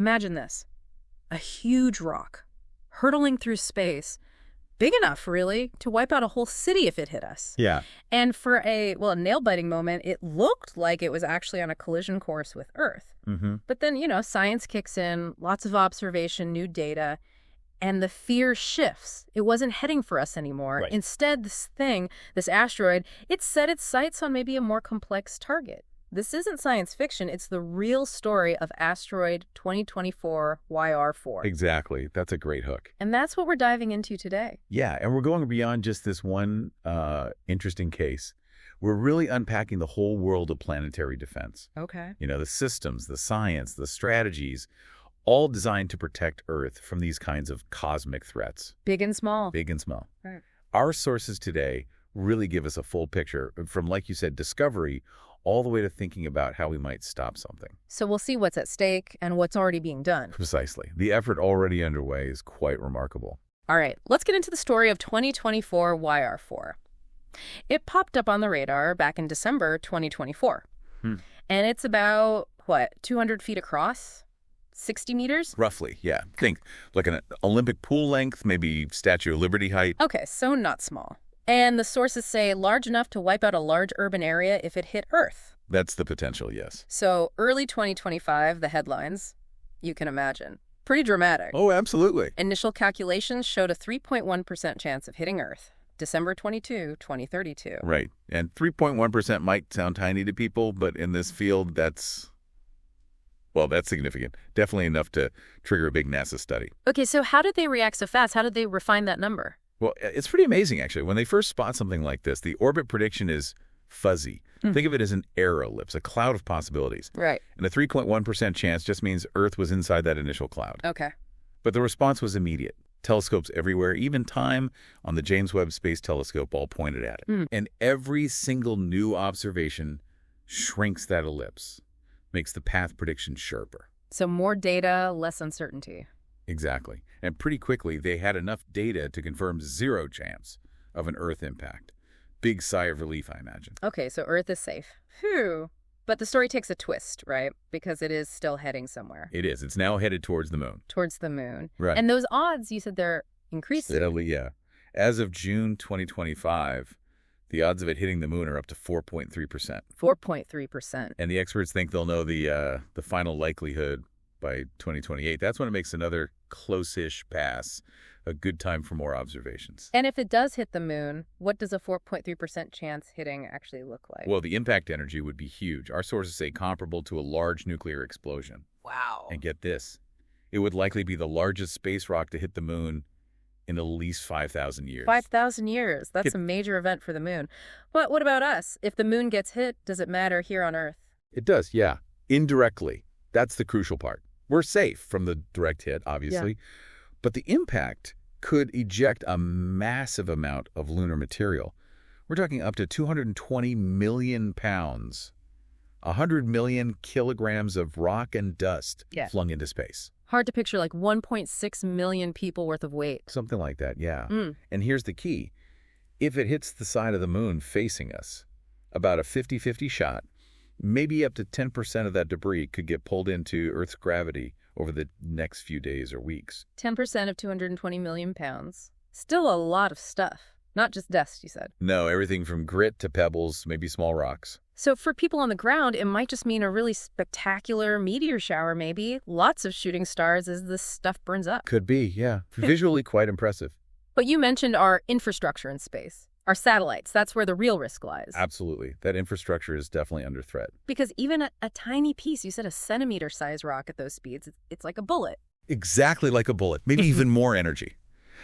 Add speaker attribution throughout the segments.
Speaker 1: Imagine this. A huge rock, hurtling through space, big enough, really, to wipe out a whole city if it hit us.
Speaker 2: Yeah.
Speaker 1: And for a nail-biting moment, it looked like it was actually on a collision course with Earth.
Speaker 2: Mm-hmm.
Speaker 1: But then, science kicks in, lots of observation, new data, and the fear shifts. It wasn't heading for us anymore.
Speaker 2: Right.
Speaker 1: Instead, this asteroid, it set its sights on maybe a more complex target. This isn't science fiction. It's the real story of Asteroid 2024 YR4.
Speaker 2: Exactly. That's a great hook.
Speaker 1: And that's what we're diving into today.
Speaker 2: Yeah, and we're going beyond just this one interesting case. We're really unpacking the whole world of planetary defense.
Speaker 1: Okay.
Speaker 2: The systems, the science, the strategies, all designed to protect Earth from these kinds of cosmic threats.
Speaker 1: Big and small.
Speaker 2: Big and small.
Speaker 1: Right.
Speaker 2: Our sources today really give us a full picture from, like you said, discovery all the way to thinking about how we might stop something.
Speaker 1: So we'll see what's at stake and what's already being done.
Speaker 2: Precisely. The effort already underway is quite remarkable.
Speaker 1: All right, let's get into the story of 2024 YR4. It popped up on the radar back in December 2024. And it's about, 200 feet across? 60 meters?
Speaker 2: Roughly, yeah. Think like an Olympic pool length, maybe Statue of Liberty height.
Speaker 1: Okay, so not small. And the sources say large enough to wipe out a large urban area if it hit Earth.
Speaker 2: That's the potential, yes.
Speaker 1: So early 2025, the headlines, you can imagine. Pretty dramatic.
Speaker 2: Oh, absolutely.
Speaker 1: Initial calculations showed a 3.1% chance of hitting Earth, December 22, 2032.
Speaker 2: Right. And 3.1% might sound tiny to people, but in this field, that's significant. Definitely enough to trigger a big NASA study.
Speaker 1: Okay, so how did they react so fast? How did they refine that number?
Speaker 2: Well, it's pretty amazing, actually. When they first spot something like this, the orbit prediction is fuzzy. Think of it as an air ellipse, a cloud of possibilities.
Speaker 1: Right.
Speaker 2: And a 3.1% chance just means Earth was inside that initial cloud.
Speaker 1: Okay.
Speaker 2: But the response was immediate. Telescopes everywhere, even time on the James Webb Space Telescope, all pointed at it. And every single new observation shrinks that ellipse, makes the path prediction sharper.
Speaker 1: So more data, less uncertainty.
Speaker 2: Exactly. And pretty quickly, they had enough data to confirm zero chance of an Earth impact. Big sigh of relief, I imagine.
Speaker 1: Okay, so Earth is safe. Phew. But the story takes a twist, right? Because it is still heading somewhere.
Speaker 2: It is. It's now headed towards the moon.
Speaker 1: Towards the moon.
Speaker 2: Right.
Speaker 1: And those odds, you said they're increasing.
Speaker 2: Steadily, yeah. As of June 2025, the odds of it hitting the moon are up to 4.3%.
Speaker 1: 4.3%.
Speaker 2: And the experts think they'll know the final likelihood by 2028. That's when it makes another close-ish pass a good time for more observations.
Speaker 1: And if it does hit the moon, what does a 4.3% chance hitting actually look like?
Speaker 2: Well, the impact energy would be huge. Our sources say comparable to a large nuclear explosion.
Speaker 1: Wow.
Speaker 2: And get this, it would likely be the largest space rock to hit the moon in at least 5,000 years.
Speaker 1: 5,000 years. That's a major event for the moon. But what about us? If the moon gets hit, does it matter here on Earth?
Speaker 2: It does, yeah. Indirectly. That's the crucial part. We're safe from the direct hit, obviously. Yeah. But the impact could eject a massive amount of lunar material. We're talking up to 220 million pounds, 100 million kilograms of rock and dust flung into space.
Speaker 1: Hard to picture, like 1.6 million people worth of weight.
Speaker 2: Something like that, yeah. And here's the key. If it hits the side of the moon facing us, about a 50-50 shot, maybe up to 10% of that debris could get pulled into Earth's gravity over the next few days or weeks.
Speaker 1: 10% of 220 million pounds. Still a lot of stuff. Not just dust, you said.
Speaker 2: No, everything from grit to pebbles, maybe small rocks.
Speaker 1: So for people on the ground, it might just mean a really spectacular meteor shower, maybe. Lots of shooting stars as this stuff burns up.
Speaker 2: Could be, yeah. Visually quite impressive.
Speaker 1: But you mentioned our infrastructure in space. Our satellites, that's where the real risk lies.
Speaker 2: Absolutely. That infrastructure is definitely under threat.
Speaker 1: Because even a tiny piece, you said a centimeter-sized rock at those speeds, it's like a bullet.
Speaker 2: Exactly like a bullet, maybe even more energy.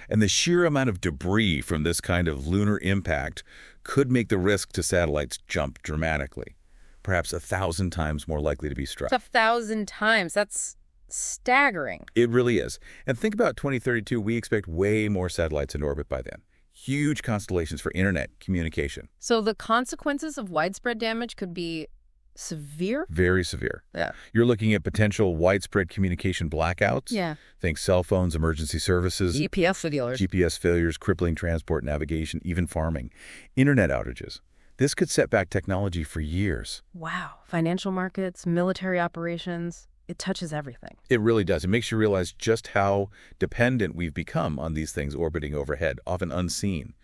Speaker 2: And the sheer amount of debris from this kind of lunar impact could make the risk to satellites jump dramatically. Perhaps 1,000 times more likely to be struck.
Speaker 1: It's 1,000 times. That's staggering.
Speaker 2: It really is. And think about 2032, we expect way more satellites in orbit by then. Huge constellations for internet communication.
Speaker 1: So the consequences of widespread damage could be severe?
Speaker 2: Very severe.
Speaker 1: Yeah.
Speaker 2: You're looking at potential widespread communication blackouts.
Speaker 1: Yeah.
Speaker 2: Think cell phones, emergency services. GPS failures, crippling transport, navigation, even farming. Internet outages. This could set back technology for years.
Speaker 1: Wow. Financial markets, military operations. It touches everything.
Speaker 2: It really does. It makes you realize just how dependent we've become on these things orbiting overhead, often unseen.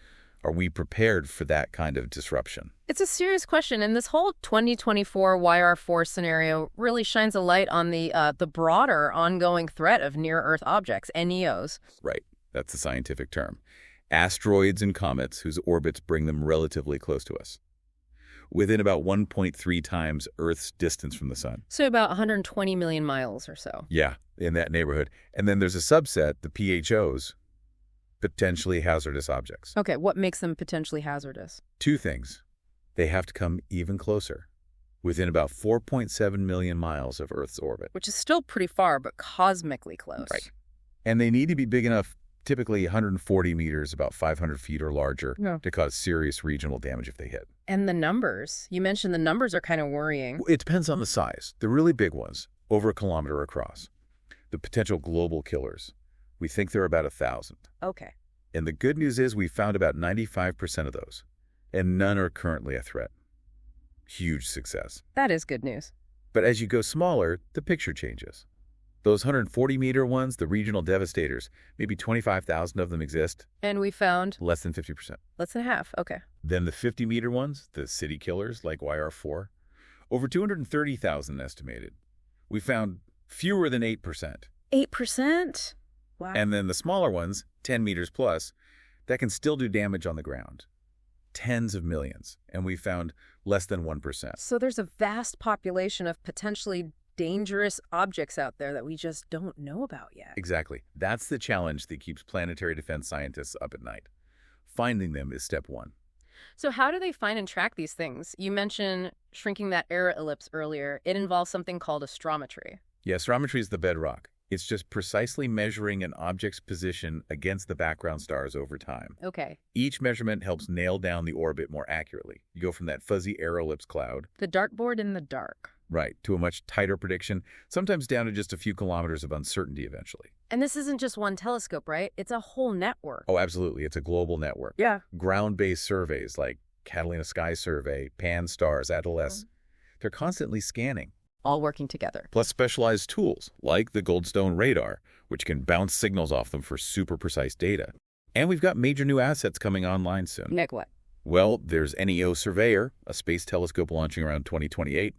Speaker 2: Are we prepared for that kind of disruption?
Speaker 1: It's a serious question, and this whole 2024 YR4 scenario really shines a light on the broader ongoing threat of near-Earth objects, NEOs.
Speaker 2: Right. That's the scientific term. Asteroids and comets whose orbits bring them relatively close to us, within about 1.3 times Earth's distance from the sun.
Speaker 1: So about 120 million miles or so.
Speaker 2: Yeah, in that neighborhood. And then there's a subset, the PHOs, potentially hazardous objects.
Speaker 1: Okay, what makes them potentially hazardous?
Speaker 2: Two things. They have to come even closer, within about 4.7 million miles of Earth's orbit.
Speaker 1: Which is still pretty far, but cosmically close.
Speaker 2: Right. And they need to be big enough, typically 140 meters, about 500 feet or larger, to cause serious regional damage if they hit.
Speaker 1: And the numbers. You mentioned the numbers are kind of worrying.
Speaker 2: It depends on the size. The really big ones, over a kilometer across. The potential global killers. We think there are about 1,000.
Speaker 1: Okay.
Speaker 2: And the good news is we found about 95% of those, and none are currently a threat. Huge success.
Speaker 1: That is good news.
Speaker 2: But as you go smaller, the picture changes. Those 140-meter ones, the regional devastators, maybe 25,000 of them exist.
Speaker 1: And we found?
Speaker 2: Less than 50%.
Speaker 1: Less than half, okay.
Speaker 2: Then the 50-meter ones, the city killers like YR4, over 230,000 estimated. We found fewer than 8%.
Speaker 1: 8%? Wow.
Speaker 2: And then the smaller ones, 10 meters plus, that can still do damage on the ground. Tens of millions. And we found less than 1%.
Speaker 1: So there's a vast population of potentially dangerous objects out there that we just don't know about yet.
Speaker 2: Exactly. That's the challenge that keeps planetary defense scientists up at night. Finding them is step one.
Speaker 1: So how do they find and track these things? You mentioned shrinking that error ellipse earlier. It involves something called astrometry.
Speaker 2: Yeah, astrometry is the bedrock. It's just precisely measuring an object's position against the background stars over time.
Speaker 1: Okay.
Speaker 2: Each measurement helps nail down the orbit more accurately. You go from that fuzzy error ellipse cloud.
Speaker 1: The dartboard in the dark.
Speaker 2: Right, to a much tighter prediction, sometimes down to just a few kilometers of uncertainty eventually.
Speaker 1: And this isn't just one telescope, right? It's a whole network.
Speaker 2: Oh, absolutely. It's a global network.
Speaker 1: Yeah.
Speaker 2: Ground-based surveys like Catalina Sky Survey, Pan-STARRS, ATLAS, they're constantly scanning.
Speaker 1: All working together.
Speaker 2: Plus specialized tools like the Goldstone radar, which can bounce signals off them for super precise data. And we've got major new assets coming online soon.
Speaker 1: Like what?
Speaker 2: Well, there's NEO Surveyor, a space telescope launching around 2028.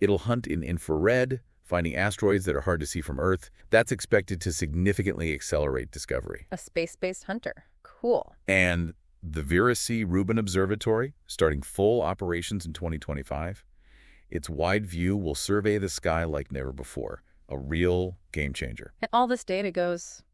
Speaker 2: It'll hunt in infrared, finding asteroids that are hard to see from Earth. That's expected to significantly accelerate discovery.
Speaker 1: A space-based hunter. Cool.
Speaker 2: And the Vera C. Rubin Observatory, starting full operations in 2025. Its wide view will survey the sky like never before. A real game changer.
Speaker 1: And all this data goes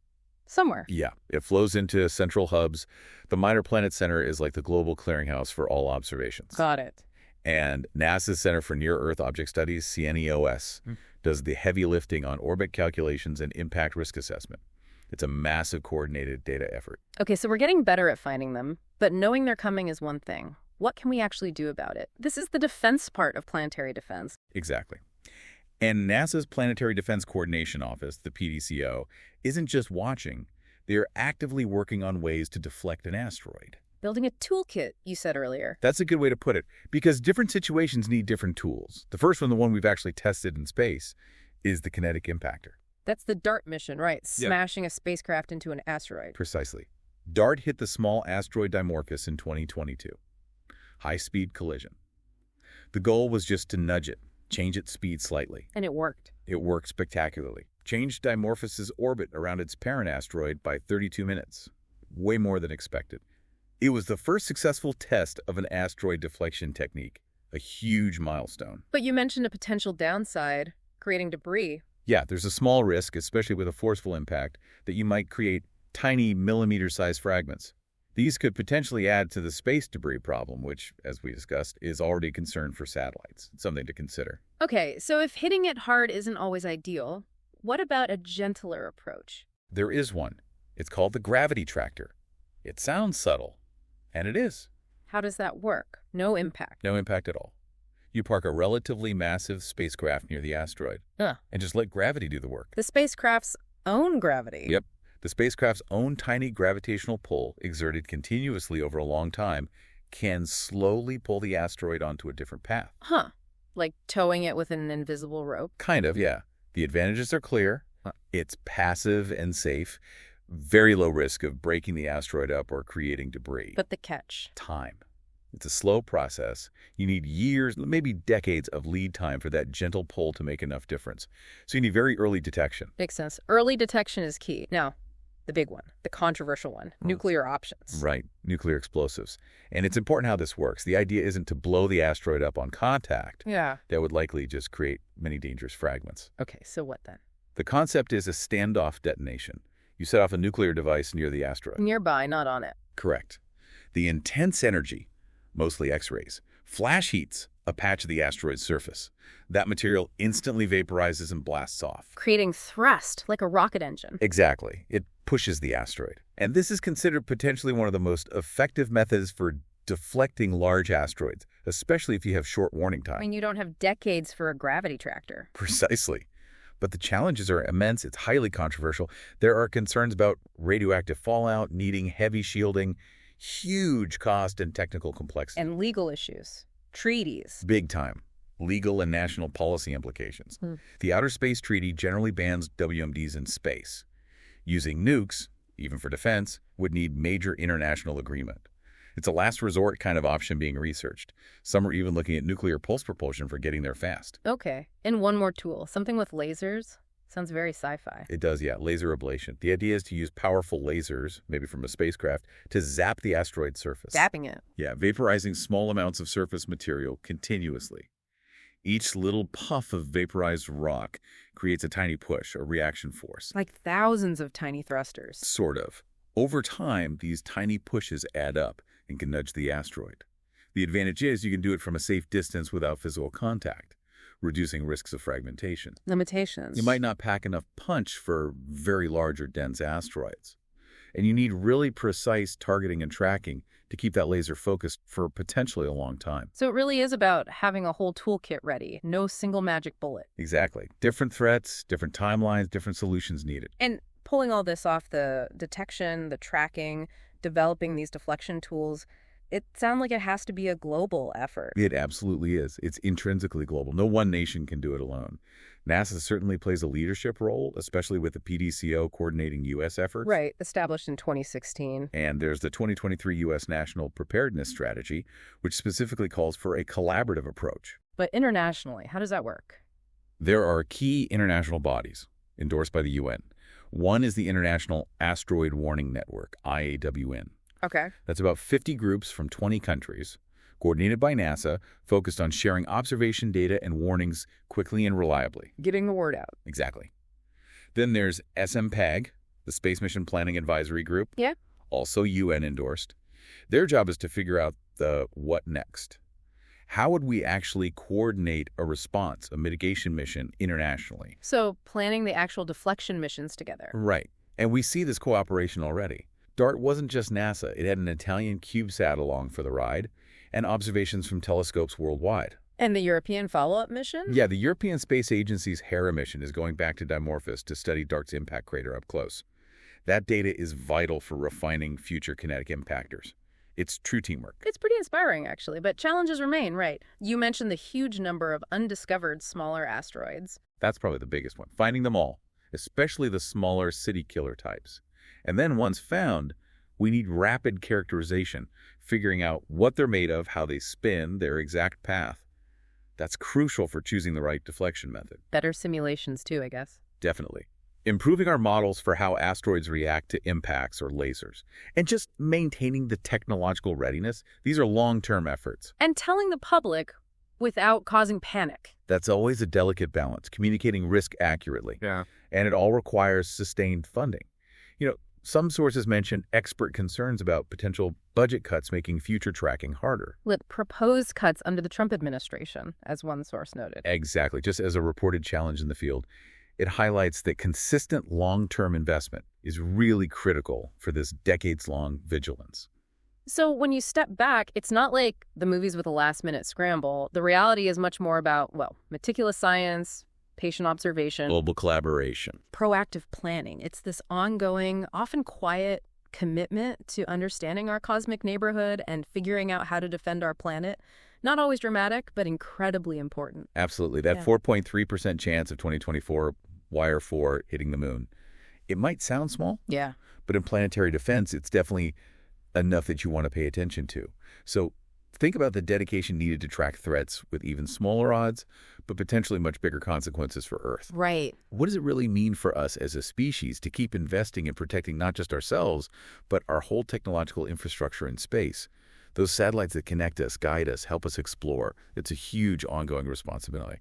Speaker 1: somewhere.
Speaker 2: Yeah, it flows into central hubs. The Minor Planet Center is like the global clearinghouse for all observations.
Speaker 1: Got it.
Speaker 2: And NASA's Center for Near-Earth Object Studies, CNEOS, does the heavy lifting on orbit calculations and impact risk assessment. It's a massive coordinated data effort.
Speaker 1: Okay, so we're getting better at finding them, but knowing they're coming is one thing. What can we actually do about it? This is the defense part of planetary defense.
Speaker 2: Exactly. And NASA's Planetary Defense Coordination Office, the PDCO, isn't just watching. They're actively working on ways to deflect an asteroid.
Speaker 1: Building a toolkit, you said earlier.
Speaker 2: That's a good way to put it, because different situations need different tools. The first one, the one we've actually tested in space, is the kinetic impactor.
Speaker 1: That's the DART mission, right? Smashing a spacecraft into an asteroid.
Speaker 2: Precisely. DART hit the small asteroid Dimorphos in 2022. High-speed collision. The goal was just to nudge it, change its speed slightly.
Speaker 1: And it worked.
Speaker 2: It worked spectacularly. Changed Dimorphos's orbit around its parent asteroid by 32 minutes. Way more than expected. It was the first successful test of an asteroid deflection technique, a huge milestone.
Speaker 1: But you mentioned a potential downside, creating debris.
Speaker 2: Yeah, there's a small risk, especially with a forceful impact, that you might create tiny millimeter-sized fragments. These could potentially add to the space debris problem, which, as we discussed, is already a concern for satellites. Something to consider.
Speaker 1: Okay, so if hitting it hard isn't always ideal, what about a gentler approach?
Speaker 2: There is one. It's called the gravity tractor. It sounds subtle. And it is.
Speaker 1: How does that work? No impact.
Speaker 2: No impact at all. You park a relatively massive spacecraft near the asteroid and just let gravity do the work.
Speaker 1: The spacecraft's own gravity?
Speaker 2: Yep. The spacecraft's own tiny gravitational pull, exerted continuously over a long time, can slowly pull the asteroid onto a different path.
Speaker 1: Huh. Like towing it with an invisible rope?
Speaker 2: Kind of, yeah. The advantages are clear. It's passive and safe. Very low risk of breaking the asteroid up or creating debris.
Speaker 1: But the catch?
Speaker 2: Time. It's a slow process. You need years, maybe decades of lead time for that gentle pull to make enough difference. So you need very early detection.
Speaker 1: Makes sense. Early detection is key. Now, the big one, the controversial one, nuclear options.
Speaker 2: Right, nuclear explosives. And it's important how this works. The idea isn't to blow the asteroid up on contact.
Speaker 1: Yeah.
Speaker 2: That would likely just create many dangerous fragments.
Speaker 1: Okay, so what then?
Speaker 2: The concept is a standoff detonation. You set off a nuclear device near the asteroid.
Speaker 1: Nearby, not on it.
Speaker 2: Correct. The intense energy, mostly X-rays, flash heats a patch of the asteroid's surface. That material instantly vaporizes and blasts off.
Speaker 1: Creating thrust, like a rocket engine.
Speaker 2: Exactly. It pushes the asteroid. And this is considered potentially one of the most effective methods for deflecting large asteroids, especially if you have short warning time.
Speaker 1: I mean, you don't have decades for a gravity tractor.
Speaker 2: Precisely. But the challenges are immense. It's highly controversial. There are concerns about radioactive fallout, needing heavy shielding, huge cost and technical complexity.
Speaker 1: And legal issues. Treaties.
Speaker 2: Big time. Legal and national policy implications. The Outer Space Treaty generally bans WMDs in space. Using nukes, even for defense, would need major international agreement. It's a last resort kind of option being researched. Some are even looking at nuclear pulse propulsion for getting there fast.
Speaker 1: Okay. And one more tool, something with lasers. Sounds very sci-fi.
Speaker 2: It does, yeah. Laser ablation. The idea is to use powerful lasers, maybe from a spacecraft, to zap the asteroid's surface.
Speaker 1: Zapping it.
Speaker 2: Yeah, vaporizing small amounts of surface material continuously. Each little puff of vaporized rock creates a tiny push, a reaction force.
Speaker 1: Like thousands of tiny thrusters.
Speaker 2: Sort of. Over time, these tiny pushes add up and can nudge the asteroid. The advantage is you can do it from a safe distance without physical contact, reducing risks of fragmentation.
Speaker 1: Limitations.
Speaker 2: You might not pack enough punch for very large or dense asteroids. And you need really precise targeting and tracking to keep that laser focused for potentially a long time.
Speaker 1: So it really is about having a whole toolkit ready. No single magic bullet.
Speaker 2: Exactly. Different threats, different timelines, different solutions needed.
Speaker 1: And pulling all this off, the detection, the tracking, developing these deflection tools, it sounds like it has to be a global effort.
Speaker 2: It absolutely is. It's intrinsically global. No one nation can do it alone. NASA certainly plays a leadership role, especially with the PDCO coordinating U.S. efforts.
Speaker 1: Right, established in 2016.
Speaker 2: And there's the 2023 U.S. National Preparedness Strategy, which specifically calls for a collaborative approach.
Speaker 1: But internationally, how does that work?
Speaker 2: There are key international bodies endorsed by the UN. One is the International Asteroid Warning Network, IAWN.
Speaker 1: Okay.
Speaker 2: That's about 50 groups from 20 countries, coordinated by NASA, focused on sharing observation data and warnings quickly and reliably.
Speaker 1: Getting the word out.
Speaker 2: Exactly. Then there's SMPAG, the Space Mission Planning Advisory Group.
Speaker 1: Yeah.
Speaker 2: Also UN endorsed. Their job is to figure out the what next. How would we actually coordinate a response, a mitigation mission internationally?
Speaker 1: So planning the actual deflection missions together.
Speaker 2: Right. And we see this cooperation already. DART wasn't just NASA. It had an Italian CubeSat along for the ride and observations from telescopes worldwide.
Speaker 1: And the European follow-up mission?
Speaker 2: Yeah, the European Space Agency's Hera mission is going back to Dimorphos to study DART's impact crater up close. That data is vital for refining future kinetic impactors. It's true teamwork.
Speaker 1: It's pretty inspiring, actually, but challenges remain, right? You mentioned the huge number of undiscovered smaller asteroids.
Speaker 2: That's probably the biggest one. Finding them all, especially the smaller city killer types. And then once found, we need rapid characterization, figuring out what they're made of, how they spin, their exact path. That's crucial for choosing the right deflection method.
Speaker 1: Better simulations, too, I guess.
Speaker 2: Definitely. Improving our models for how asteroids react to impacts or lasers, and just maintaining the technological readiness, these are long-term efforts.
Speaker 1: And telling the public without causing panic.
Speaker 2: That's always a delicate balance, communicating risk accurately.
Speaker 3: Yeah.
Speaker 2: And it all requires sustained funding. Some sources mention expert concerns about potential budget cuts making future tracking harder.
Speaker 1: With proposed cuts under the Trump administration, as one source noted.
Speaker 2: Exactly. Just as a reported challenge in the field, it highlights that consistent long-term investment is really critical for this decades-long vigilance.
Speaker 1: So when you step back, it's not like the movies with a last-minute scramble. The reality is much more about, meticulous science, patient observation,
Speaker 2: Global collaboration.
Speaker 1: proactive planning. It's this ongoing, often quiet, commitment to understanding our cosmic neighborhood and figuring out how to defend our planet. Not always dramatic, but incredibly important.
Speaker 2: Absolutely. That
Speaker 1: Yeah.
Speaker 2: 4.3% chance of 2024 Wire 4 hitting the moon. It might sound small,
Speaker 1: Yeah.
Speaker 2: but in planetary defense, it's definitely enough that you want to pay attention to. So think about the dedication needed to track threats with even smaller odds, but potentially much bigger consequences for Earth.
Speaker 1: Right.
Speaker 2: What does it really mean for us as a species to keep investing in protecting not just ourselves, but our whole technological infrastructure in space? Those satellites that connect us, guide us, help us explore. It's a huge ongoing responsibility.